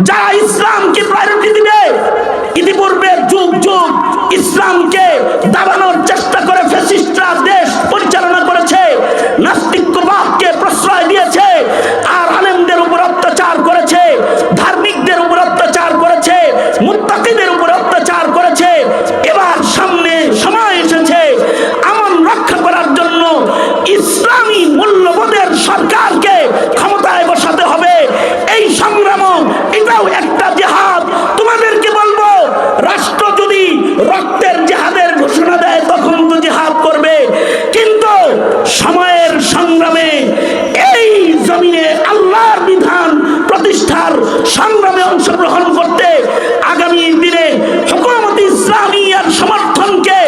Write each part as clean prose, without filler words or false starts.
যারা ইসলামকে প্রায়োরিটি দিবে, ইতিপূর্বে যুগ যুগ ইসলামকে দাবানোর চেষ্টা করে ফ্যাসিস্টরা দেশ পরিচালনা করেছে, নাস্তিক্যবাদকে প্রশ্রয় দিয়েছে, আর আলেমদের উপর অত্যাচার করেছে, ধার্মিকদের উপর অত্যাচার করেছে, মুত্তাকিদের উপর অত্যাচার করেছে। এবার সামনে সময় এসেছে আমন রক্ষা করার জন্য ইসলামী মূল্যবোধের সরকারকে ক্ষমতায় বসাতে হবে। এই সংগ্রাম এটাও একটা জিহাদ। তোমাদেরকে বলবো, রাষ্ট্র যদি রক্তের জিহাদের ঘোষণা দেয় তখন তো জিহাদ করবে, কিন্তু সময়ের সংগ্রামে এই জমিনে আল্লাহর বিধান প্রতিষ্ঠার সংগ্রামে অংশগ্রহণ করতে, আগামী দিনে হুকুমত ইসলামিয়ার সমর্থনকে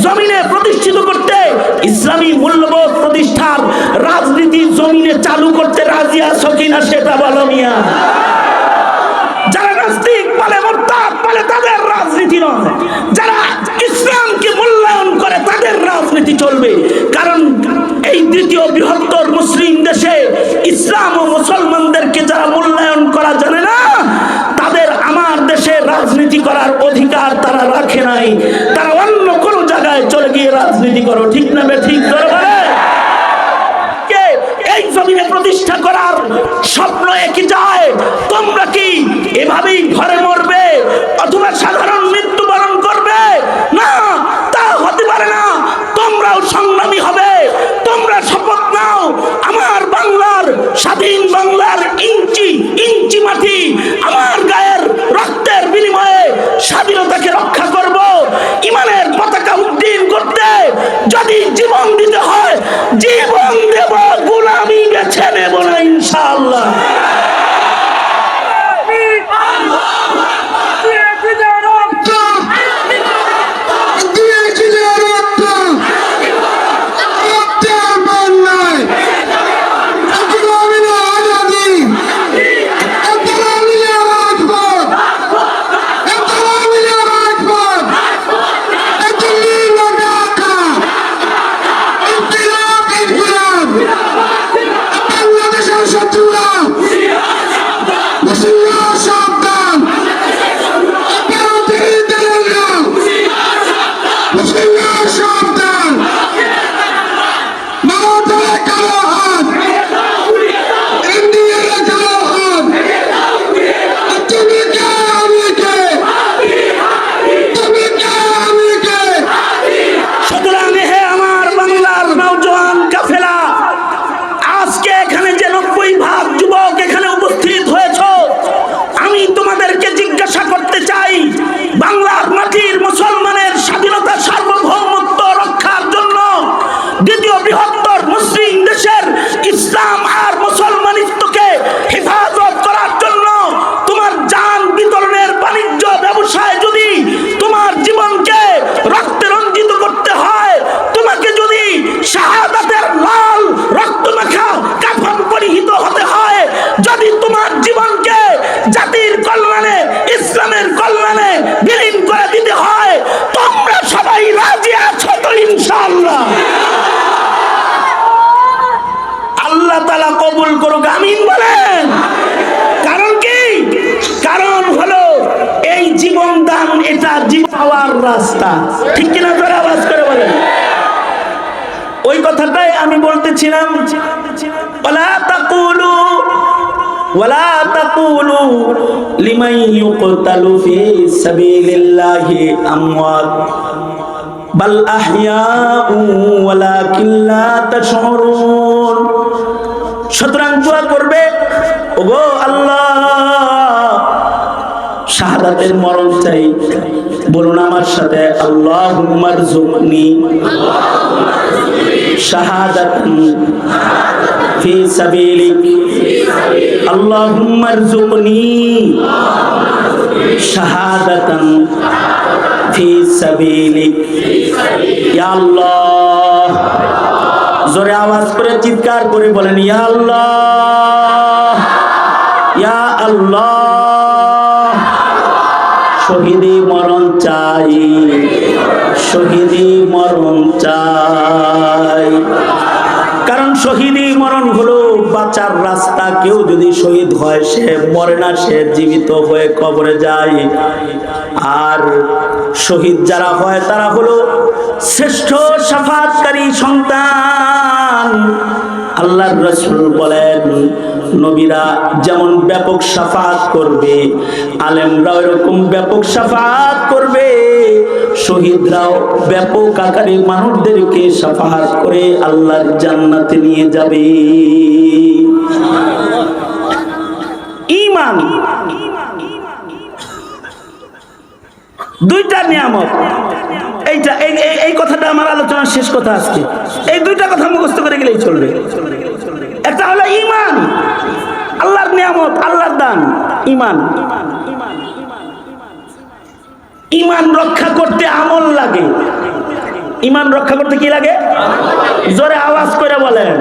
জমিনে প্রতিষ্ঠিত করতে, ইসলামী মূল্যবোধ প্রতিষ্ঠার রাজনীতি জমিনে চালু করতে রাজি আছো কিনা সেটা বলো মিয়া। যারা নাস্তিক বলে, মুরতাদ বলে, তাদের রাজনীতি নয়। যারা ইসলামকে মূল্যায়ন করে তাদের রাজনীতি চলবে। কারণ এই দ্বিতীয় বৃহত্তর মুসলিম দেশে ইসলাম ও মুসলমানদেরকে যারা মূল্যায়ন করা জানে না, তাদের আমার দেশে রাজনীতি করার অধিকার তারা রাখে নাই। তারা অন্য কোনো জায়গায় চলে গিয়ে রাজনীতি করো, ঠিক না বে ঠিক করে বলে। এই জমিনে প্রতিষ্ঠা করার স্বপ্ন একই যায়। তোমরা কি এভাবেই ঘরে মরবে অথবা সাধারণ মৃত্যুবরণ করবে? না, তা হতে পারে না। তোমরাও সংগ্রামী হবে। তোমরা শপথ নাও, আমার বাংলার, স্বাধীন বাংলার ইঞ্চি ইঞ্চি মাটি আমার গায়ের রক্তের বিনিময়ে স্বাধীনতাকে রক্ষা করব। ইমানের পতাকা উড্ডীন করতে যদি জীবন দিতে হয় জীবন দেব, গোলামি বেছে নেব না ইনশাআল্লাহ। রাস্তা, ঠিক কিনা? জোরে আওয়াজ করে বলেন। ওই কথাটাই আমি বলতেছিলাম, ওয়ালা তাকুলু লিমান ইউকতালু ফি সাবিলিল্লাহি আমওয়াত বাল আহইয়াউ ওয়ালাকিন লা তাশউরুন। সুতরাং দোয়া করবে, ওগো আল্লাহ, শাহাদাতের মরণ চাই। বলুন আমার সাথে, আল্লাহুম্মা রযুকনি শাহাদাতান ফি সাবিলিক। আল্লাহুম্মা রযুকনি শাহাদাতান ফি সাবিলিক। ইয়া আল্লাহ, জোরে আওয়াজ করে চিৎকার করে বলেন, ইয়া আল্লাহ, ইয়া আল্লাহ। শহীদি মরণ চাই, শহীদি মরণ চাই। কারণ শহীদি মরণ হলো বাঁচার রাস্তা, কেউ যদি শহীদ হয় সে মরে না, সে জীবিত হয়ে কবরে যায়। আর শহীদ যারা হয় তারা হলো শ্রেষ্ঠ শাফাআতকারী সন্তান। আল্লাহর রাসূল বলেন, নবীরা যেমন ব্যাপক শাফাআত করবে, আলেমরা এরকম ব্যাপক শাফাআত করবে, শহীদরাও ব্যাপক আকারে মানুষদেরকে শাফাআত করে আল্লাহর জান্নাতে নিয়ে যাবে। ঈমান দুইটা নিয়ামত। এইটা এই কথাটা আমার আলোচনার শেষ কথা আজকে। এই দুইটা কথা মুখস্থ করে গেলেই চলবে। একটা হলো ঈমান, আল্লাহর নিয়ামত, আল্লাহর দান। ঈমান, ঈমান রক্ষা করতে আমল লাগে। ঈমান রক্ষা করতে কি লাগে? জোরে আওয়াজ করে বলেন,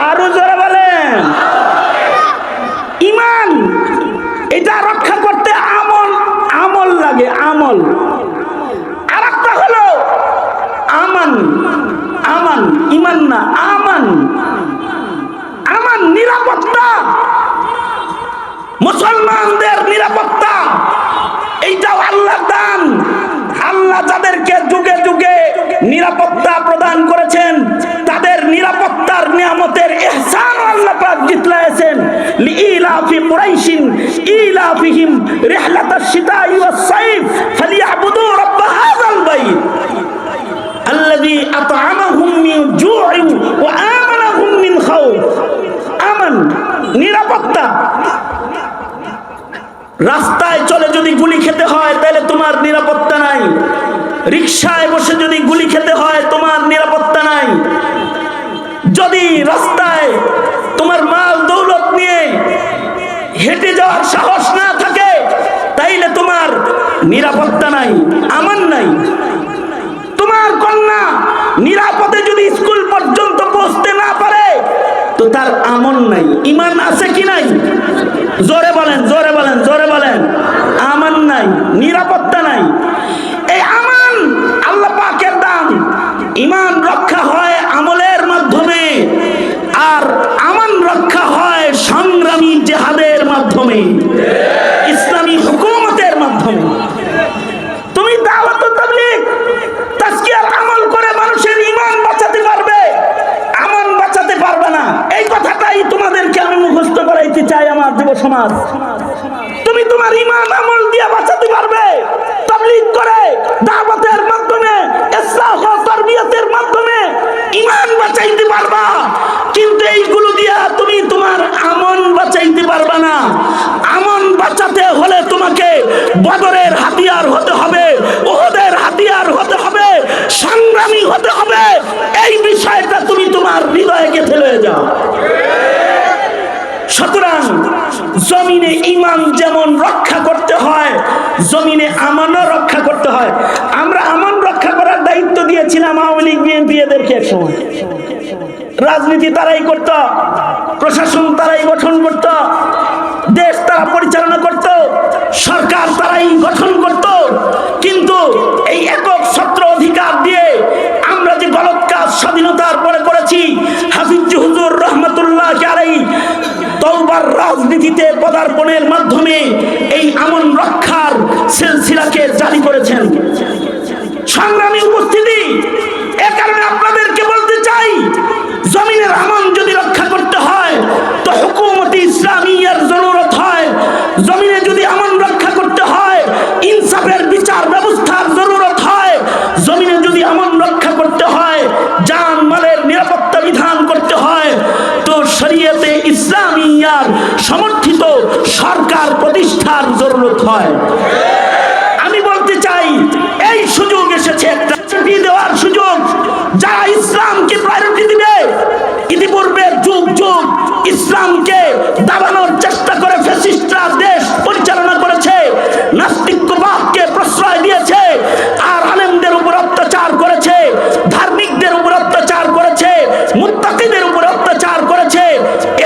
আরো জোরে বলেন। ঈমান এটা রক্ষা করতে আমল লাগে, আমল। আর একটা হলো আমান, ঈমান না, আমান নিরাপত্তা, মুসলমানদের নিরাপত্তা। এইটাও আল্লাহর দান। আল্লাহ যাদেরকে যুগে যুগে নিরাপত্তা প্রদান করেছেন, তাদের নিরাপত্তার নিয়ামতের ইহসান আল্লাহ পাক জিতলায়েছেন। লিইলাফি কুরাইশিন ইলাফিহিম রিহলাতাশ শিতাই ওয়াস সাইফ ফালিয়াবুদু রাব্ব হাযাল বাইত আল্লাযী আত'আমাহুম মিন জু'ইন ওয়া আমানাহুম মিন খাউফ। আমান নিরাপত্তা। রাস্তায় চলে যদি গুলি খেতে হয় তাহলে তোমার নিরাপত্তা নাই। রিকশায় বসে যদি গুলি খেতে হয় তোমার নিরাপত্তা নাই। যদি রাস্তায় তোমার মাল দৌলত নিয়ে হেঁটে যাওয়ার সাহস না থাকে তাইলে তোমার নিরাপত্তা নাই, আমান নাই। তোমার কন্যা নিরাপদে যদি স্কুল পর্যন্ত পৌঁছতে না পারে তো তার আমন নাই। ঈমান আছে কি নাই? জোরে বলেন, জোরে বলেন, জোরে বলেন। আমান নাই, নিরাপত্তা নাই। এই আমান আল্লাহ পাকের দান। ঈমান রক্ষা হয় আমলের মাধ্যমে, আর আমান রক্ষা হয় সংগ্রামী জিহাদের মাধ্যমে, ইসলামী হুকুমতের মাধ্যমে। তুমি দাওয়াত ও তাবলীগ তাজকিয়ার আমল করে মানুষের ঈমান বাঁচাতে পারবে, আমান বাঁচাতে পারবে না। এই কথাটাই তোমাদেরকে আমি মুখস্থ করাইতে চাই আমার যুব সমাজ। তুমি তোমার ঈমান আমল দিয়ে বাঁচাতে পারবে, তাবলীগ করে, দাওয়াতের মাধ্যমে, ইসলাহ ও তারবিয়াতের মাধ্যমে ঈমান বাঁচাইতে পারবা। কিন্তু এইগুলো দিয়া তুমি তোমার আমন বাঁচাইতে পারবা না। আমন বাঁচাতে হলে তোমাকে বদরের হাতিয়ার হতে হবে, উহুদের হাতিয়ার হতে হবে, সংগ্রামী হতে হবে। এই বিষয়টা তুমি তোমার হৃদয়ে গেঁথে লয়ে যাও। সুতরাং জমিনে ঈমান যেমন রক্ষা করতে হয়, জমিনে আমানও রক্ষা করতে হয়। আমরা আমান রক্ষা করার দায়িত্ব দিয়েছিলাম আওয়ামী লীগ বিএনপি এদেরকে এক সময়। রাজনীতি তারাই করত, প্রশাসন তারাই গঠন করত, দেশ তারা পরিচালনা করত, সরকার তারাই গঠন করত। কিন্তু এই একক ছত্র অধিকার দিয়ে আমরা যে গলত কাজ স্বাধীনতার পরে করেছি, হাফিজ হুজুর রহমতুল্লাহ আলাইহি তওবার রাজনীতিতে পদার্পণের মাধ্যমে এই আমন রক্ষার সিলসিলাকে জারি করেছেন। সংগ্রামী উপস্থিতি, এ কারণে আপনাদেরকে বলতে চাই, জমিনের আমন যদি রক্ষা করতে হয় তো হুকুমতে ইসলামিয়ার জরুরত হয়। জমিনে যদি আমন রক্ষা করতে হয় ইনসাফের বিচার ব্যবস্থার জরুরত হয়। জমিনে যদি আমন রক্ষা করতে হয়, জান মালের নিরাপত্তা বিধান করতে হয়, তো শরীয়তে ইসলামিয়ার সমর্থিত সরকার প্রতিষ্ঠার জরুরত হয়। আমি বলতে চাই, এই সুযোগ এসেছে একটা দেওয়ার সুযোগ। যারা ইসলামকে প্রায়োরিটি দিবে, ইতিপূর্বে যুগ যুগ ইসলামকে দাবানোর চেষ্টা করে ফ্যাসিস্টরা দেশ পরিচালনা করেছে, নাস্তিক্যবাদকে প্রশ্রয় দিয়েছে, আর আলেমদের উপর অত্যাচার করেছে, ধার্মিকদের উপর অত্যাচার করেছে, মুত্তাকিদের উপর অত্যাচার করেছে।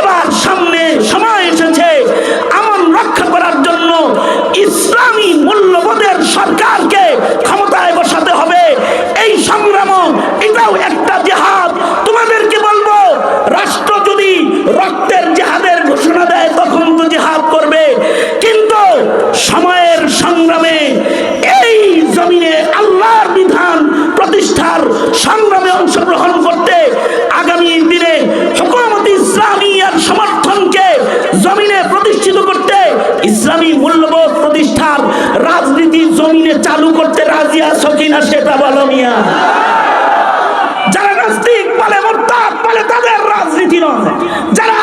এবার সামনে সময় এসেছে আমন রক্ষা করার জন্য ইসলামী মূল্যবোধের সরকারকে ক্ষমতায় বসাতে হবে। এই সংগ্রাম এটাও একটা জিহাদ। তোমাদেরকে বলবো, রাষ্ট্র যদি ইসলামী মূল্যবোধ প্রতিষ্ঠার রাজনীতি জমিনে চালু করতে রাজি আছো কিনা সেটা বলো মিয়া। যারা নাস্তিক বলে মুরতাদ বলে তাদের রাজনীতি নয়, যারা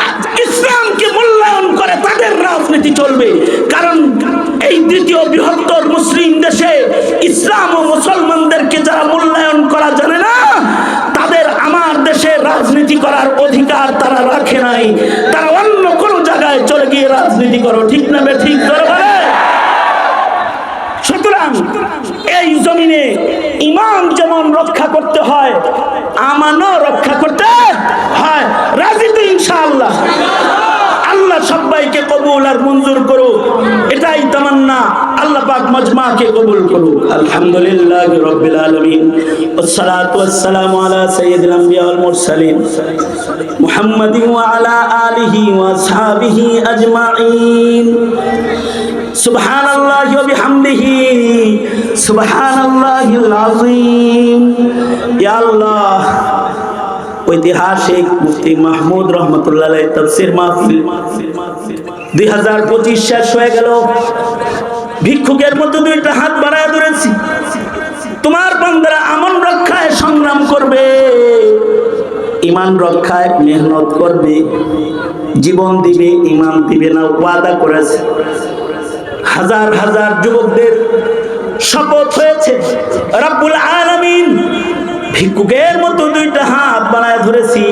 ইসলামকে মূল্যায়ন করে তাদের রাজনীতি চলবে। কারণ এই দ্বিতীয় বৃহত্তর মুসলিম দেশে ইসলাম ও মুসলমানদেরকে যারা মূল্যায়ন করা জানে না, তাদের আমার দেশে রাজনীতি করার অধিকার তারা রাখে নাই। তারা অন্য কোন জায়গায় চলে গিয়ে রাজনীতি করো, ঠিক না বে ঠিক করে বলে। সুতরাং এই জমিনে ইমান যেমন রক্ষা করতে হয়, আমানও রক্ষা করতে হয়। রাজি তো ইনশাআল্লাহ? আল্লাহ সবাইকে কবুল আর মঞ্জুর করুক, এটাই তামান্না। আল্লাহ পাক মজমাকে কবুল করুক। আলহামদুলিল্লাহি রাব্বিল আলামিন, ওয়াসসালাতু ওয়াসসালামু আলা সাইয়্যিদিল আমবিয়া ওয়াল মুরসালিন মুহাম্মাদিন ওয়া আলা আলিহি ওয়া আসহাবিহি আজমাইন। সুবহানাল্লাহি ওয়া বিহামদিহি সুবহানাল্লাহিল আযীম। ইয়া আল্লাহ, ঐতিহাসিক মুফতি মাহমুদ রহমতুল্লাহ আলাইহি তাফসীর মাহফিল 2025 শেষ হয়ে গেল। ভিক্ষুকের মতো দুইটা হাত বাড়ায় ধরেছি। তোমার বান্দারা আমন রক্ষায় সংগ্রাম করবে, ইমান রক্ষায় মেহনত করবে, জীবন দিবে, ইমান দিবে না ওয়াদা করেছে। হাজার হাজার যুবকদের শপথ হয়েছে। রব্বুল আলামিন ভিক্ষুকের মতো দুইটা হাত বাড়ায় ধরেছি।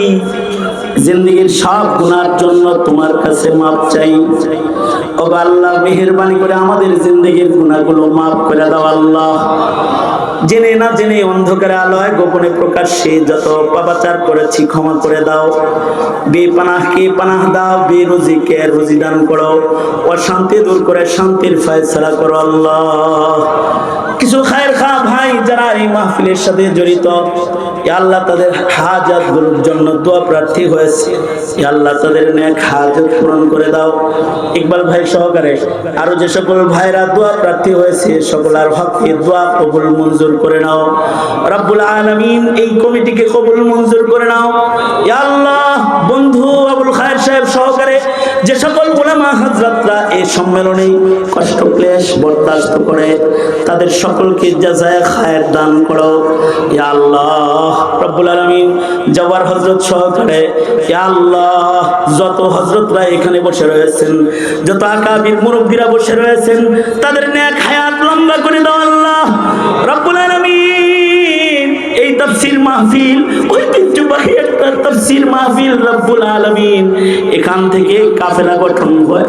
জিন্দেগীর সব গুনার জন্য তোমার কাছে মাপ চাই। ও আল্লাহ, মেহেরবানি করে আমাদের জিন্দেগীর গুনাহগুলো মাফ করে দাও আল্লাহ। জেনে না জেনে, অন্ধকারে আলোয় গোপনে প্রকাশ্যে যত পাপাচার করেছি ক্ষমা করে দাও। বেপানাহকে পানাহ দাও, বেরুজিকে রুজি দান করো, অশান্তি দূর করে শান্তির ফয়সালা করো আল্লাহ। কিছু খায়ের খা ভাই যারা এই মাহফিলের সাথে জড়িত, ইয়া আল্লাহ তাদের হাজাতগুলোর জন্য দোয়া প্রার্থী হয়েছে, ইয়া আল্লাহ তাদের নেক হাজত পূরণ করে দাও। ইকবাল ভাই সহকারে আরো যে সকল ভাইরা দোয়া প্রার্থী হয়েছে সকলের হককে দোয়া কবুল মঞ্জুর করে নাও রব্বুল আলামিন। এই কমিটিকে কবুল মঞ্জুর করে নাও ইয়া আল্লাহ। বন্ধু আবুল খায়ের সাহেব সহকারে যে সকল উলামা হযরতরা এই সম্মেলনে কষ্ট ক্লেশ বরদাস্ত করে, তাদের সকলকে জাযায়ে খায়ের দান করো ইয়া আল্লাহ রব্বুল আলামিন। জওয়ার হযরত সহকারে ইয়া আল্লাহ, যত হযরতরা এখানে বসে রয়েছেন, যত আকাবির মুরব্বিরা বসে রয়েছেন, তাদের নেক হায়াত লম্বা করে দাও আল্লাহ রব্বুল আলামিন। এই তাফসীর মাহফিল ঐতিহ্যবাহী একটা তাফসীর মাহফিল রব্বুল আলামিন। এখান থেকে কাফেলা গঠন হয়,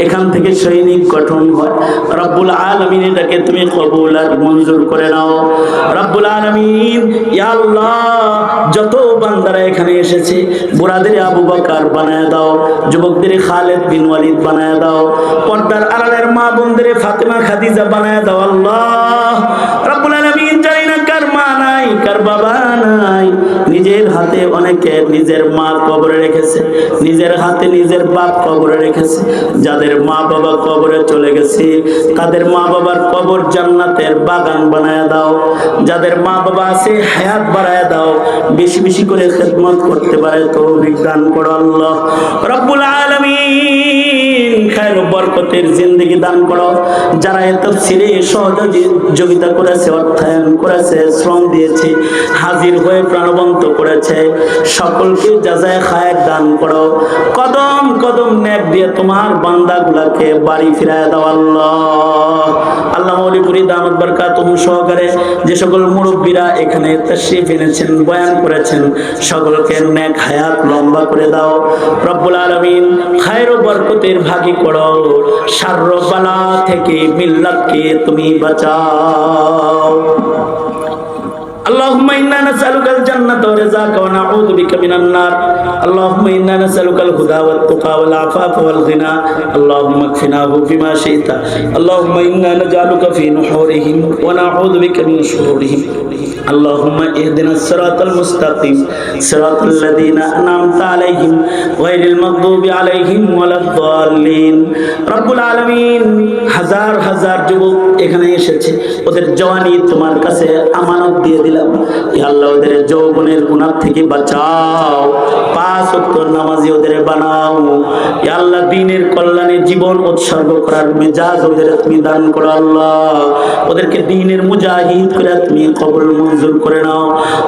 এখান থেকে সৈনিক গঠন হয় রব্বুল আলামিন। এটাকে তুমি কবুল আর মঞ্জুর করে নাও রব্বুল আলামিন। ইয়া আল্লাহ, যত বান্দারা এখানে এসেছে, বুড়াদের আবু বকর বানায় দাও, যুবকদের খালিদ বিন ওয়ালিদ বানায় দাও, পর্দার আড়ালের মা বোনদের ফাতেমা খাদিজা বানায় দাও আল্লাহ রব্বুল আলামিন। জানি না কার মা নাই, কার বাবা নাই, নিজের হাতে অনেকে নিজের মা কবরে রেখেছে, নিজের হাতে নিজের বাপ কবরে রেখেছে। যাদের মা বাবা কবরে চলে গেছে, তাদের মা বাবার কবর জান্নাতের বাগান বানায় দাও। যাদের মা বাবা আছে হায়াত বাড়ায় দাও, বেশি বেশি করে খেদমত করতে পারে তৌফিক দান করো আল্লাহ রব্বুল আলামিন। খায়ের বরকতের জিন্দেগি দান করো। যারা এই তাফসীরে সহযোগিতা করেছে, অর্থায়ন করেছে, শ্রম দিয়েছে, হাজির হয়ে প্রাণবন্ত করেছে, সকলকে জাযায়ে খায়ের দান করো। কদম কদম নেক দিয়ে তোমার বান্দাগুলোকে বাড়ি ফিরায় দাও আল্লাহ। আল্লাহ মৌলিপুরি দামাত বরকাতুহু সহকারে যে সকল মুরব্বীরা এখানে তাশরীফ এনেছেন, বয়ান করেছেন, সকলকে নেক হায়াত লম্বা করে দাও রব্বুল আলামিন। খায়ের ও বরকতের ভাগী করো, শারর বালা থেকে মিল্লাতকে তুমি বাঁচাও। اللهم إنا نسألك الجنة ورزاك ونعوذ بك من النار. اللهم إنا نسألك الهدى والتقى والعفاف والغنى. اللهم اكفنا بما شئت. اللهم إنا نجعلك في نحورهم ونعوذ بك من شرورهم. اللهم اهدنا الصراط المستقيم صراط الذين أنعمت عليهم غير المغضوب عليهم ولا الضالين. رب العالمين হাজার হাজার যুবক এখানে এসেছে, ওদের জওয়ানি তোমার কাছে আমানত দিয়ে দিলাম দিলাম। ইয়া আল্লাহ ওদের যৌবনের গুনাহ থেকে বাঁচাও, 5 ওয়াক্ত নামাজি ওদের বানাও। ইয়া আল্লাহ দ্বীনের কল্যাণে জীবন উৎসর্গ করার মেজাজ ওদের তুমি দান করো আল্লাহ। ওদেরকে দ্বীনের মুজাহিদ করে তুমি কবুল মঞ্জুর করে নাও।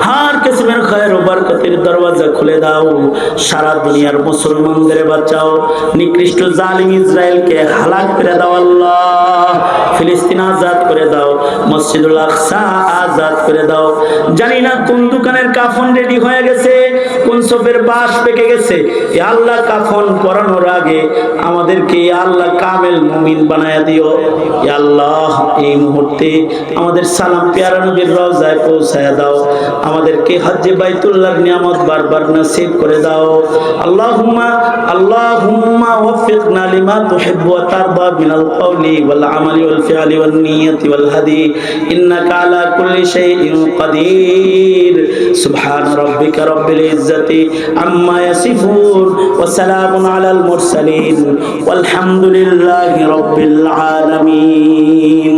হার কিসমের খায়ের ও বরকতের দরওয়াজা খুলে দাও। সারা দুনিয়ার মুসলমানদের বাঁচাও। নিকৃষ্ট জালিম ইসরায়েলকে হালাক করে দাও আল্লাহ। ফিলিস্তিন আজাদ করে দাও। মসজিদুল আকসা আজাদ করে দাও। জানি না কোন দোকানের কাফন রেডি হয়ে গেছে, কোন সফের বাঁশ পেকে গেছে। ইয়া আল্লাহ কাফন পরানোর আগে আমাদেরকে ইয়া আল্লাহ কামেল মুমিন বানায়া দিও। ইয়া আল্লাহ এই মুহূর্তে আমাদের সালাম পেয়ারা নবীর রওজায় পৌঁছায়া দাও। আমাদেরকে হজ্জে বাইতুল্লাহর নিয়ামত বারবার নসিব করে দাও। আল্লাহুম্মা ওয়াফিকনা লিমা তুহিব্বু ওয়া তারদা মিনাল কওলি ওয়াল আমালি ওয়াল ফি'লি ওয়ান নিয়তি ওয়াল হাদি ইন্নাকা আলা কুল্লি শাইইন কাদির। সুবহান রাব্বিকা রাব্বিল ইজ্জাতি আম্মা ইয়াসিফুন ওয়া সালামুন আলাল মুরসালিন ওয়াল হামদুলিল্লাহি রাব্বিল আলামিন।